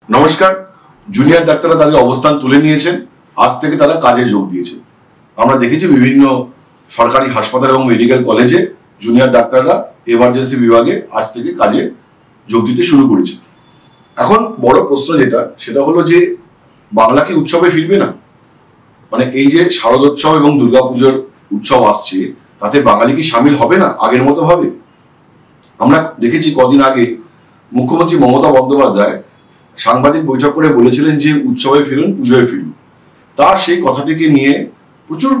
নমস্কার। জুনিয়র ডাক্তাররা তাদের অবস্থান তুলে নিয়েছেন, আজ থেকে তারা কাজে যোগ দিয়েছে। আমরা দেখেছি বিভিন্ন সরকারি হাসপাতাল এবং মেডিকেল কলেজে জুনিয়র ডাক্তাররা এমার্জেন্সি বিভাগে আজ থেকে কাজে যোগ দিতে শুরু করেছে। এখন বড় প্রশ্ন সেটা হলো যে বাংলা কি উৎসবে ফিরবে না? মানে এই যে শারদোৎসব এবং দুর্গাপুজোর উৎসব আসছে, তাতে বাঙালি কি সামিল হবে না আগের মতো ভাবে? আমরা দেখেছি কদিন আগে মুখ্যমন্ত্রী মমতা বন্দ্যোপাধ্যায় সাংবাদিক বৈঠক করে বলেছিলেন যে উৎসবে ফিরুন, পুজোয় ফিরুন। তার সেই কথাটিকে নিয়ে প্রচুর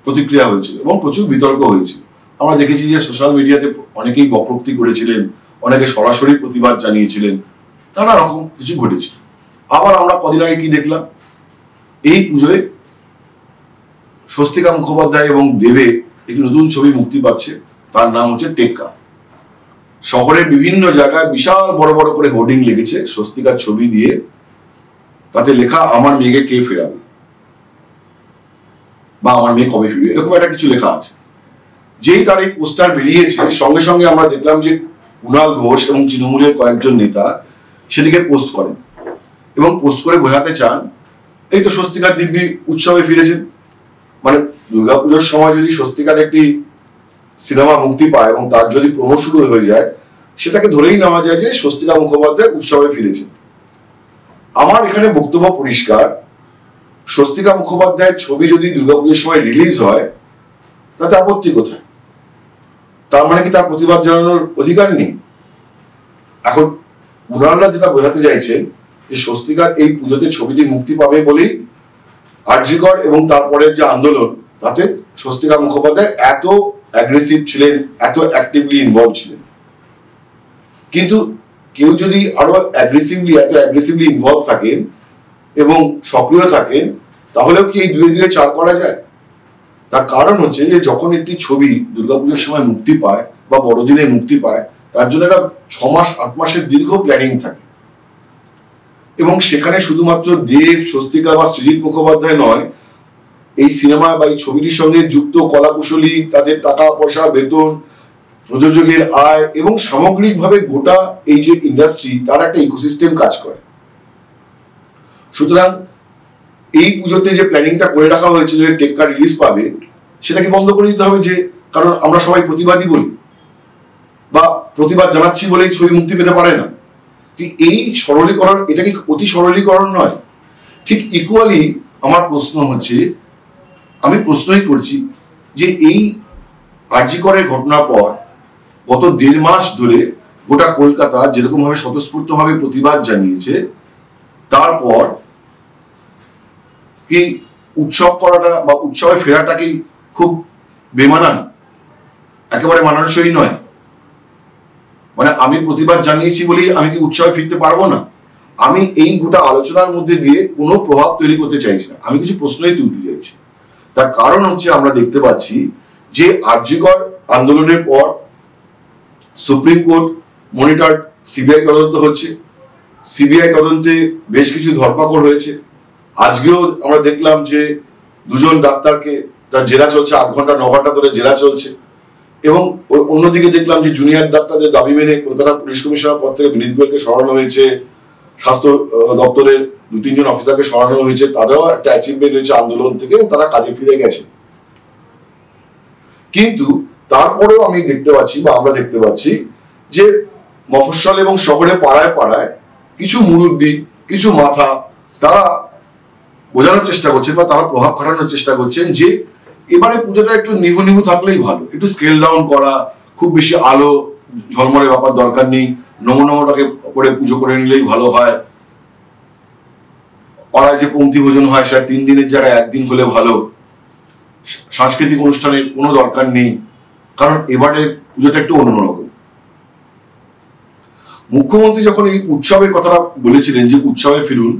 প্রতিক্রিয়া হয়েছিল এবং প্রচুর বিতর্ক হয়েছিল। আমরা দেখেছি যে সোশ্যাল মিডিয়াতে অনেকেই বক্রোক্তি করেছিলেন, অনেকে সরাসরি প্রতিবাদ জানিয়েছিলেন, নানা রকম কিছু ঘটেছে। আবার আমরা কদিন আগে কি দেখলাম, এই পুজোয় স্বস্তিকা মুখোপাধ্যায় এবং দেবে একটি নতুন ছবি মুক্তি পাচ্ছে, তার নাম হচ্ছে টেক্কা। শহরের বিভিন্ন জায়গায় বিশাল বড় বড় করে হোর্ডিং লেগেছে স্বস্তিকার ছবি দিয়ে, তাতে লেখা আমার মেয়েকে কে ফেরাবে বা আমার মেয়ে কবে ফিরবে, এরকম একটা কিছু লেখা আছে। যেই তার এই পোস্টার বেরিয়েছে, সঙ্গে সঙ্গে আমরা দেখলাম যে কুণাল ঘোষ এবং তৃণমূলের কয়েকজন নেতা সেটিকে পোস্ট করেন এবং পোস্ট করে বোঝাতে চান এই তো স্বস্তিকার দিব্যি উৎসবে ফিরেছেন। মানে দুর্গাপুজোর সময় যদি স্বস্তিকার একটি সিনেমা মুক্তি পায় এবং তার যদি প্রমো শুরু হয়ে যায়, সেটাকে ধরেই নেওয়া যায় যে স্বস্তিকা মুখোপাধ্যায় উৎসবে ফিরেছেন। আমার এখানে বক্তব্য পরিষ্কার, স্বস্তিকা মুখোপাধ্যায়ের ছবি যদি দুর্গাপুজোর সময় রিলিজ হয় তাতে আপত্তি কোথায়? তার মানে কি তার প্রতিবাদ জানানোর অধিকার নেই? এখন কুণালরা যেটা বোঝাতে চাইছেন যে স্বস্তিকার এই পুজোতে ছবিটি মুক্তি পাবে বলেই আরজিকর এবং তারপরের যে আন্দোলন, তাতে স্বস্তিকা মুখোপাধ্যায় এত অ্যাগ্রেসিভ ছিলেন, এত অ্যাক্টিভলি ইনভলভ ছিলেন। কিন্তু কেউ যদি আরো এত অ্যাগ্রেসিভলি ইনভলভ থাকেন এবং সক্রিয় থাকেন, তাহলেও কি এই দুয়ে দুয়ে চার করা যায়? তার কারণ হচ্ছে যে যখন একটি ছবি দুর্গাপুজোর সময় মুক্তি পায় বা বড়দিনে মুক্তি পায়, তার জন্য একটা 6 মাস 8 মাসের দীর্ঘ প্ল্যানিং থাকে এবং সেখানে শুধুমাত্র দেব, স্বস্তিকা বা সৃজিত মুখোপাধ্যায় নয়, এই সিনেমা বা এই ছবিটির সঙ্গে যুক্ত কলাকুশলী, তাদের টাকা পয়সা, বেতন, প্রযোজকের আয় এবং সামগ্রিকভাবে গোটা এই যে ইন্ডাস্ট্রি, তার একটা ইকোসিস্টেম কাজ করে। সুতরাং এই পুজোতে যে প্ল্যানিংটা করে রাখা হয়েছিল যে টেক্কা রিলিজ পাবে, সেটাকে বন্ধ করে দিতে হবে। যে কারণ আমরা সবাই প্রতিবাদী বলি বা প্রতিবাদ জানাচ্ছি বলেই ছবি মুক্তি পেতে পারে না। এই সরলীকরণ, এটা কি অতি সরলীকরণ নয়? ঠিক ইকুয়ালি আমার প্রশ্ন হচ্ছে, আমি প্রশ্নই করছি যে এই আরজিকরের ঘটনার পর গত 1.5 মাস ধরে গোটা কলকাতা যেরকম ভাবে স্বতঃস্ফূর্তভাবে প্রতিবাদ জানিয়েছে, তারপর কি উৎসব করাটা বা উৎসবে ফেরাটা কি খুব বেমানান? একেবারে মানানসই নয়। মানে আমি প্রতিবাদ জানিয়েছি বলেই আমি কি উৎসবে ফিরতে পারবো না? আমি এই গোটা আলোচনার মধ্যে দিয়ে কোনো প্রভাব তৈরি করতে চাইছি না, আমি কিছু প্রশ্নই তুলতে চাইছি। তার কারণ হচ্ছে আমরা দেখতে পাচ্ছি যে আরজিকর আন্দোলনের পর সুপ্রিম কোর্ট মনিটর সিবিআই তদন্ত হচ্ছে, সিবিআই তদন্তে বেশ কিছু ধরপাকড় হয়েছে। আজকেও আমরা দেখলাম যে 2জন ডাক্তারকে তার জেরা চলছে, 8 ঘন্টা 9 ঘন্টা ধরে জেরা চলছে। এবং অন্যদিকে দেখলাম যে জুনিয়র ডাক্তারদের দাবি মেনে কলকাতা পুলিশ কমিশনার পদ থেকে বিনীত গোয়েলকে সরানো হয়েছে, স্বাস্থ্য দপ্তরের 2-3 জন অফিসারকে সরানো হয়েছে। তাদেরও একটা অ্যাচিভমেন্ট হয়েছে আন্দোলন থেকে, তারা কাজে ফিরে গেছে। কিন্তু তারপরেও আমি দেখতে পাচ্ছি বা আমরা দেখতে পাচ্ছি যে মফস্বল এবং শহরে পাড়ায় পাড়ায় কিছু মুরব্বী, কিছু মাথা, তারা বোঝানোর চেষ্টা করছেন বা তারা প্রভাব খাটানোর চেষ্টা করছেন যে এবারে পুজোটা একটু নিভু নিভু থাকলেই ভালো, একটু স্কেল ডাউন করা, খুব বেশি আলো ঝলমলে ব্যাপার দরকার নেই, নমনমটাকে করে পুজো করে নিলেই ভালো হয়। পাড়ায় যে পংক্তি ভোজন হয় সেটা 3 দিনের জায়গায় 1 দিন হলে ভালো। সাংস্কৃতিক অনুষ্ঠানের কোনো দরকার নেই, কারণ এবারে পুজোটা একটু অন্যরকম। মুখ্যমন্ত্রী যখন এই উৎসবের কথাটা বলেছিলেন যে উৎসবে ফিরুন,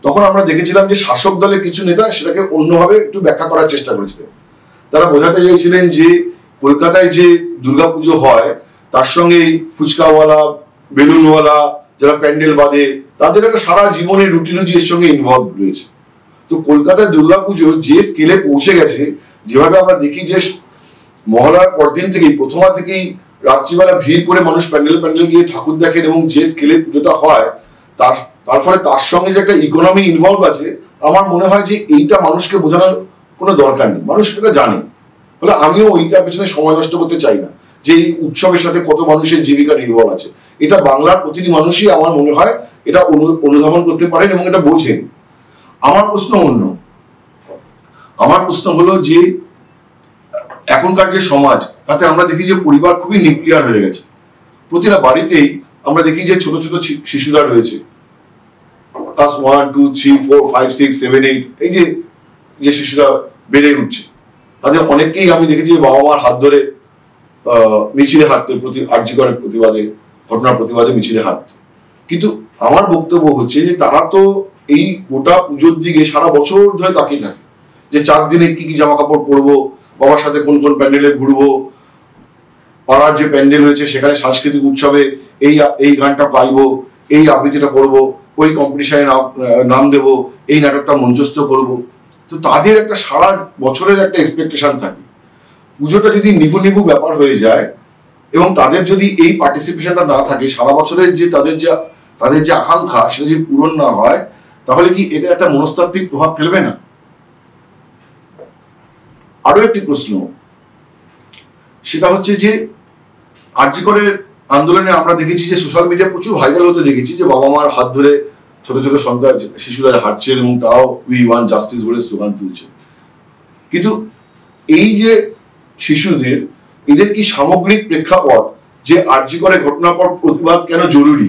তখন আমরা দেখেছিলাম যে শাসক দলের কিছু নেতা সেটাকে অন্যভাবে একটু ব্যাখ্যা করার চেষ্টা করেছিলেন। তারা বোঝাতে চাইছিলেন যে কলকাতায় যে দুর্গাপুজো হয় তার সঙ্গে ফুচকাওয়ালা, বেলুনওয়ালা যারা প্যান্ডেল বাঁধে, তাদের একটা সারা জীবনের রুটিনুজি এর সঙ্গে ইনভলভ রয়েছে। তো কলকাতায় দুর্গাপুজো যে স্কেলে পৌঁছে গেছে, যেভাবে আমরা দেখি যে মহালয়ার পরদিন থেকেই, প্রথমা থেকেই রাত্রিবেলা ভিড় করে মানুষ প্যান্ডেল গিয়ে ঠাকুর দেখেন এবং যে স্কেলে পুজোটা হয়, তার তার ফলে তার সঙ্গে যে একটা ইকোনমি ইনভলভ আছে, আমার মনে হয় যে এইটা মানুষকে বোঝানোর কোনো দরকার নেই, মানুষ সেটা জানে। ফলে আমিও ওইটার পেছনে সময় নষ্ট করতে চাই না যে এই উৎসবের সাথে কত মানুষের জীবিকা নির্ভর আছে। এটা বাংলার প্রতিটি মানুষই আমার মনে হয় এটা অনুধাবন করতে পারেন এবং এটা বোঝেন। আমার প্রশ্ন অন্য, আমার প্রশ্ন হলো যে এখনকার যে সমাজ, তাতে আমরা দেখি যে পরিবার খুবই নিউক্লিয়ার হয়ে গেছে। প্রতিটা বাড়িতেই আমরা দেখি যে ছোট ছোট শিশুরা রয়েছে, ক্লাস 1, 2, 3, 4, 5, 6, 7, 8, এই যে শিশুরা বেড়ে উঠছে, তাদের অনেককেই আমি দেখেছি বাবা মার হাত ধরে মিছিলে হাঁটতে, আরজি করের প্রতিবাদে, ঘটনার প্রতিবাদে মিছিলে হাঁটতে। কিন্তু আমার বক্তব্য হচ্ছে যে তারা তো এই গোটা পুজোর দিকে সারা বছর ধরে তাকিয়ে থাকে যে 4 দিনে কি কি জামা কাপড় পরবো, বাবার সাথে কোন কোন প্যান্ডেলে ঘুরবো, পাড়ার যে প্যান্ডেল হয়েছে সেখানে সাংস্কৃতিক উৎসবে এই গানটা পাইবো, এই আবৃত্তিটা করব, ওই কম্পিটিশনে নাম দেব, এই নাটকটা মঞ্চস্থ করব। তো তাদের একটা সারা বছরের একটা এক্সপেকটেশন থাকে। পুজোটা যদি নিভু নিভু ব্যাপার হয়ে যায় এবং তাদের যদি এই পার্টিসিপেশনটা না থাকে, সারা বছরের যে তাদের যে আকাঙ্ক্ষা সেটা যদি পূরণ না হয়, তাহলে কি এটা একটা মনস্তাত্ত্বিক প্রভাব ফেলবে না? আরো একটি প্রশ্ন, সেটা হচ্ছে যে আরজি করের আন্দোলনে আমরা দেখেছি যে সোশ্যাল মিডিয়া প্রচুর ভাইরাল হতে দেখেছি যে বাবা মার হাত ধরে ছোট ছোট সন্তান শিশুরা হাঁটছেন এবং তারাও উই ওয়ান্ট জাস্টিস বলে স্লোগান তুলছে। কিন্তু এই যে শিশুদের, এদের কি সামগ্রিক প্রেক্ষাপট যে আরজি করে ঘটনার পর প্রতিবাদ কেন জরুরি,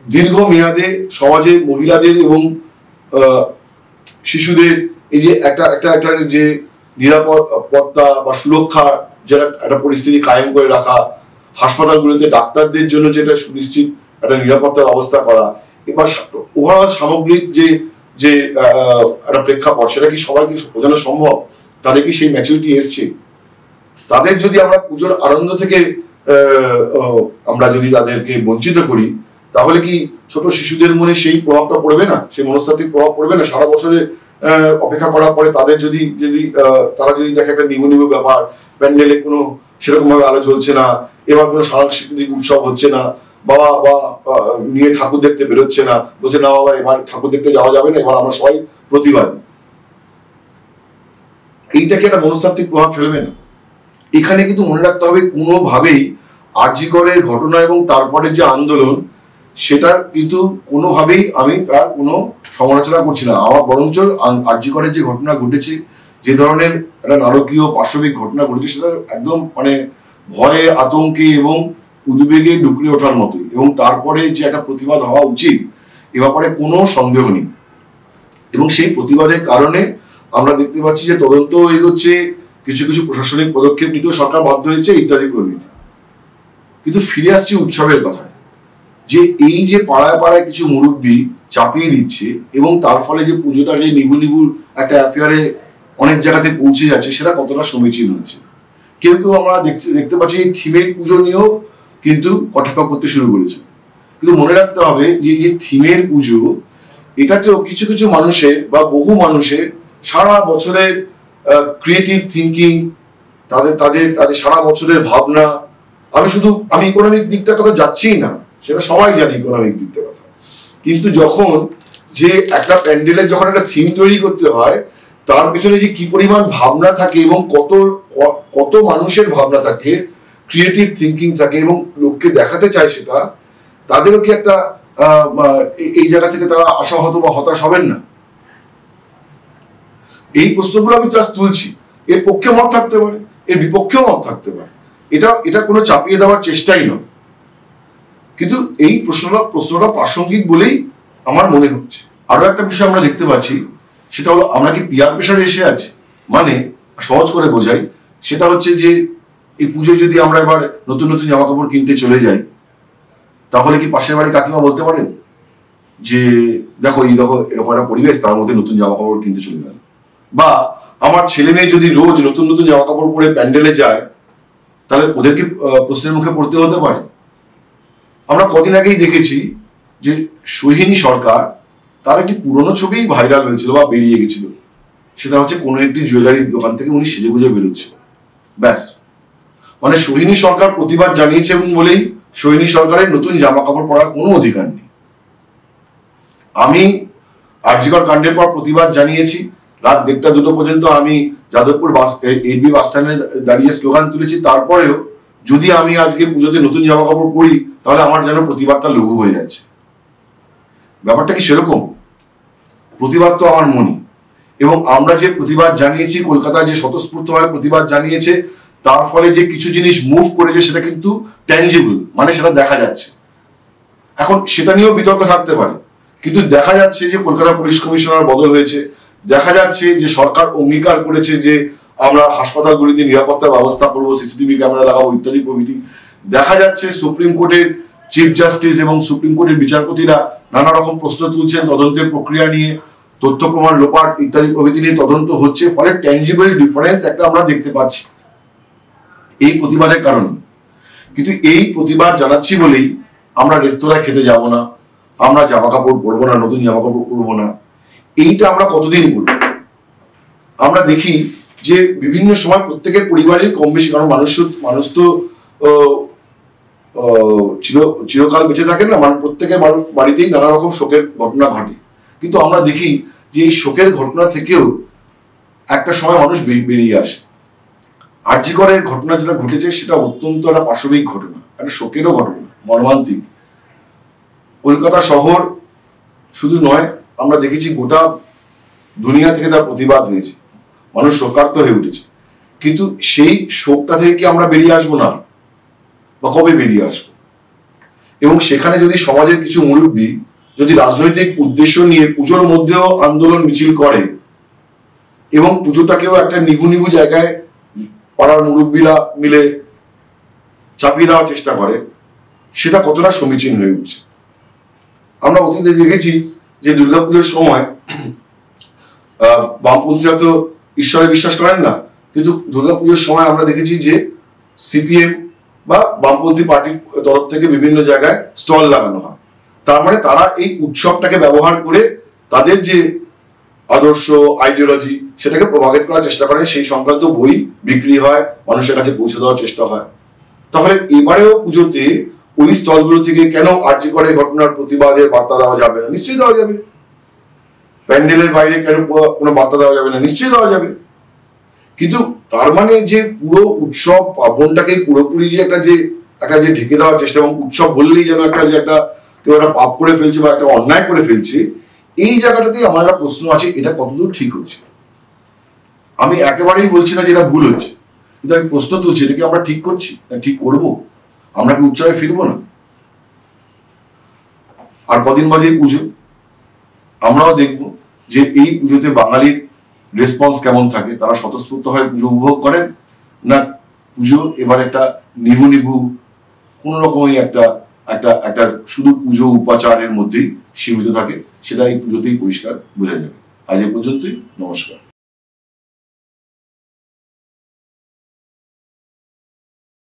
দীর্ঘমেয়াদে সমাজে মহিলাদের এবং শিশুদের এই যে একটা যে নিরাপত্তা বা সুরক্ষা যেটা একটা পরিস্থিতি কায়েম করে রাখা, হাসপাতালগুলোতে ডাক্তারদের জন্য যেটা সুনিশ্চিত একটা নিরাপত্তার ব্যবস্থা করা, এবার ওভারঅল সামগ্রিক যে একটা প্রেক্ষাপট সেটা কি সবাইকে বোঝানো সম্ভব? তাদের কি সেই ম্যাচুরিটি এসছে? তাদের যদি আমরা পুজোর আনন্দ থেকে আমরা যদি তাদেরকে বঞ্চিত করি, তাহলে কি ছোট শিশুদের মনে সেই প্রভাবটা পড়বে না, সেই মনস্তাত্ত্বিক প্রভাব পড়বে না? সারা বছরে অপেক্ষা করার পরে তাদের যদি তারা যদি দেখে একটা নিভু নিভু ব্যাপার, প্যান্ডেলে কোনো সেরকম ভাবে আলো জ্বলছে না, এবার কোনো সাংস্কৃতিক উৎসব হচ্ছে না, বাবা নিয়ে ঠাকুর দেখতে বেরোচ্ছে না, বলছে না বাবা এবার ঠাকুর দেখতে যাওয়া যাবে না, এবার আমরা সবাই প্রতিবাদী, এইটা কি একটা মনস্তাত্ত্বিক প্রভাব ফেলবে না? এখানে কিন্তু মনে রাখতে হবে কোনোভাবেই আরজি করের ঘটনা এবং তারপরে যে আন্দোলন, সেটার কিন্তু কোনোভাবেই আমি তার কোনো সমালোচনা করছি না। আমার বরঞ্চ আরজি করের যে ঘটনা ঘটেছে, যে ধরনের একটা নারকীয় পাশবিক ঘটনা ঘটেছে, সেটা একদম মানে ভয়ে, আতঙ্কে এবং উদ্বেগে ডুকরে ওঠার মতোই, এবং তারপরে যে একটা প্রতিবাদ হওয়া উচিত এ ব্যাপারে কোনো সন্দেহ নেই। এবং সেই প্রতিবাদের কারণে আমরা দেখতে পাচ্ছি যে তদন্ত এগোচ্ছে, কিছু কিছু প্রশাসনিক পদক্ষেপ নিতেও সরকার বাধ্য হয়েছে, ইত্যাদি প্রভৃতি। কিন্তু ফিরে আসছি উৎসবের কথায়, যে এই যে পাড়ায় পাড়ায় কিছু মুরব্বী চাপিয়ে দিচ্ছে এবং তার ফলে যে পুজোটাকে নিভু নিভু একটা অ্যাফেয়ারে অনেক জায়গাতে পৌঁছে যাচ্ছে, সেটা কতটা সমীচীন হচ্ছে। কেউ কেউ আমরা দেখতে পাচ্ছি এই থিমের পুজো নিয়েও কিন্তু কটাক্ষ করতে শুরু করেছে। কিন্তু মনে রাখতে হবে যে এই যে থিমের পুজো, এটাতেও কিছু কিছু মানুষের বা বহু মানুষের সারা বছরের ক্রিয়েটিভ থিঙ্কিং, তাদের সারা বছরের ভাবনা, আমি ইকোনমিক দিকটার কথা যাচ্ছি না, সেটা সবাই জানি ইকোনমিক দিকটার কথা, কিন্তু যখন যে একটা প্যান্ডেলের যখন একটা থিম তৈরি করতে হয়, তার পেছনে যে কি পরিমাণ ভাবনা থাকে এবং কত মানুষের ভাবনা থাকে, ক্রিয়েটিভ থিঙ্কিং থাকে এবং লোককে দেখাতে চায় সেটা, তাদেরও কি একটা এই জায়গা থেকে তারা আশাহত বা হতাশ হবেন না? এই প্রশ্নগুলো আমি জাস্ট তুলছি। এর পক্ষে মত থাকতে পারে, এর বিপক্ষেও মত থাকতে পারে, এটা কোনো চাপিয়ে দেওয়ার চেষ্টাই নয়। কিন্তু এই প্রশ্নটা প্রাসঙ্গিক বলেই আমার মনে হচ্ছে। আরো একটা বিষয় আমরা দেখতে পাচ্ছি, সেটা হলো আমরা কি পিয়ার প্রেশারে এসে আছি। মানে সহজ করে বোঝাই, সেটা হচ্ছে যে এই পুজোয় যদি আমরা এবার নতুন নতুন জামা কাপড় কিনতে চলে যাই, তাহলে কি পাশের বাড়ি কাকিমা বলতে পারেন যে দেখো এরকম একটা পরিবেশ, তার মধ্যে নতুন জামা কাপড় কিনতে চলে গেল? বা আমার ছেলে মেয়ে যদি রোজ নতুন নতুন জামা কাপড় পরে প্যান্ডেলে যায়, তাহলে ওদেরকে প্রশ্নের মুখে পড়তে হতে পারে? আমরা কদিন আগেই দেখেছি যে সোহিনী সরকার, তার একটি পুরনো ছবি ভাইরাল হয়েছিল বা বেরিয়ে গেছিল, সেটা হচ্ছে কোনো একটি জুয়েলারির দোকান থেকে উনি সেজে গুজে বেরোচ্ছে, ব্যাস। মানে সোহিনী সরকার প্রতিবাদ জানিয়েছে এবং বলেই সোহিনী সরকারের নতুন জামা কাপড় পরার কোনো অধিকার নেই। আমি আরজিকর কাণ্ডের পর প্রতিবাদ জানিয়েছি, রাত 1টা-2টো পর্যন্ত আমি যাদবপুর এবি বাস স্ট্যান্ডে দাঁড়িয়ে স্লোগান তুলেছি। তারপরেও যদি আমি আজকে পুজোতে নতুন জামা কাপড় পরি, তাহলে আমার যেন প্রতিবাদটা লঘু হয়ে যাচ্ছে। ব্যাপারটা কি সেরকম? প্রতিবাদ তো আমার মনই, এবং আমরা যে প্রতিবাদ জানিয়েছি, কলকাতায় যে স্বতঃস্ফূর্তভাবে প্রতিবাদ জানিয়েছে, তার ফলে যে কিছু জিনিস মুভ করেছে সেটা কিন্তু ট্যাঞ্জিবল, মানে সেটা দেখা যাচ্ছে। এখন সেটা নিয়েও বিতর্ক থাকতে পারে, কিন্তু দেখা যাচ্ছে যে কলকাতা পুলিশ কমিশনার বদল হয়েছে, দেখা যাচ্ছে যে সরকার অঙ্গীকার করেছে যে আমরা হাসপাতালগুলিতে নিরাপত্তার ব্যবস্থা করবো, সিসিটিভি ক্যামেরা লাগাবো ইত্যাদি প্রভৃতি। দেখা যাচ্ছে সুপ্রিম কোর্টের চিফ জাস্টিস এবং সুপ্রিম কোর্টের বিচারপতিরা নানা রকম প্রশ্ন তুলছেন তদন্তের প্রক্রিয়া নিয়ে, তথ্য প্রমাণ লোপাট ইত্যাদি প্রভৃতি নিয়ে তদন্ত হচ্ছে। ফলে ট্যাঞ্জিবল ডিফারেন্স একটা আমরা দেখতে পাচ্ছি এই প্রতিবাদের কারণে। কিন্তু এই প্রতিবাদ জানাচ্ছি বলেই আমরা রেস্তোরাঁয় খেতে যাব না, আমরা জামা কাপড় পরবো না, নতুন জামা কাপড় পরবো না, এইটা আমরা কতদিন করব? আমরা দেখি যে বিভিন্ন সময় প্রত্যেকের পরিবারের কম বেশি, কারণ মানুষ তো চিরকাল বেঁচে থাকে না, মানে প্রত্যেকের বাড়িতেই নানা রকম শোকের ঘটনা ঘটে। কিন্তু আমরা দেখি যে এই শোকের ঘটনা থেকেও একটা সময় মানুষ বেরিয়ে আসে। আরজিকরের ঘটনা যেটা ঘটেছে সেটা অত্যন্ত একটা পাশবিক ঘটনা, একটা শোকেরও ঘটনা, মর্মান্তিক। কলকাতা শহর শুধু নয়, আমরা দেখেছি গোটা দুনিয়া থেকে তার প্রতিবাদ হয়েছে, মানুষ শোকার্ত হয়ে উঠেছে। কিন্তু সেই শোকটা থেকে কি আমরা বেরিয়ে আসবো না, বা কবে বেরিয়ে আসবো? এবং সেখানে যদি সমাজের কিছু মুরব্বী যদি রাজনৈতিক উদ্দেশ্য নিয়ে পুজোর মধ্যেও আন্দোলন মিছিল করে এবং পুজোটাকেও একটা নিভু নিভু জায়গায় পাড়ার মুরব্বীরা মিলে চাপিয়ে দেওয়ার চেষ্টা করে, সেটা কতটা সমীচীন হয়ে উঠছে। আমরা অতীতে দেখেছি যে দুর্গাপুজোর সময় বামপন্থীরা তো ঈশ্বরে বিশ্বাস করেন না, কিন্তু দুর্গাপুজোর সময় আমরা দেখেছি যে সিপিএম বা বামপন্থী পার্টির তরফ থেকে বিভিন্ন জায়গায় স্টল লাগানো হয়। তার মানে তারা এই উৎসবটাকে ব্যবহার করে তাদের যে আদর্শ, আইডিওলজি, সেটাকে প্রভাবিত করার চেষ্টা করেন। সেই সংক্রান্ত বই বিক্রি হয়, মানুষের কাছে পৌঁছে দেওয়ার চেষ্টা হয়। তাহলে এবারেও পুজোতে ওই স্টলগুলো থেকে কেন আরজিকরের ঘটনার প্রতিবাদের বার্তা দেওয়া যাবে না? নিশ্চয়ই দেওয়া যাবে। প্যান্ডেলের বাইরে কেন কোনো বার্তা দেওয়া যাবে না? নিশ্চয়ই দেওয়া যাবে। কিন্তু তার মানে যে পুরো উৎসব পার্বণটাকে পুরোপুরি যে একটা যে ঢেকে দেওয়ার চেষ্টা, এবং উৎসব বললেই যেন একটা কেউ একটা পাপ করে ফেলছে বা একটা অন্যায় করে ফেলছে, এই জায়গাটাতেই আমার একটা প্রশ্ন আছে, এটা কতদূর ঠিক হচ্ছে? আমি একেবারেই বলছি না যে এটা ভুল হচ্ছে, কিন্তু আমি প্রশ্ন তুলছি, এটাকে আমরা ঠিক করছি না ঠিক করবো? আমরা কি উৎসবে ফিরবো না? আর কদিন বাজে পুজো, আমরাও দেখবো যে এই পুজোতে বাঙালির রেসপন্স কেমন থাকে। তারা স্বতঃস্ফূর্ত হয়ে পুজো উপভোগ করেন, না পুজো এবার একটা নিভু নিভু কোন রকমই একটা শুধু পুজো উপাচারের মধ্যেই সীমিত থাকে, সেটা এই পুজোতেই পরিষ্কার বোঝা যাবে। আজ এ পর্যন্তই, নমস্কার।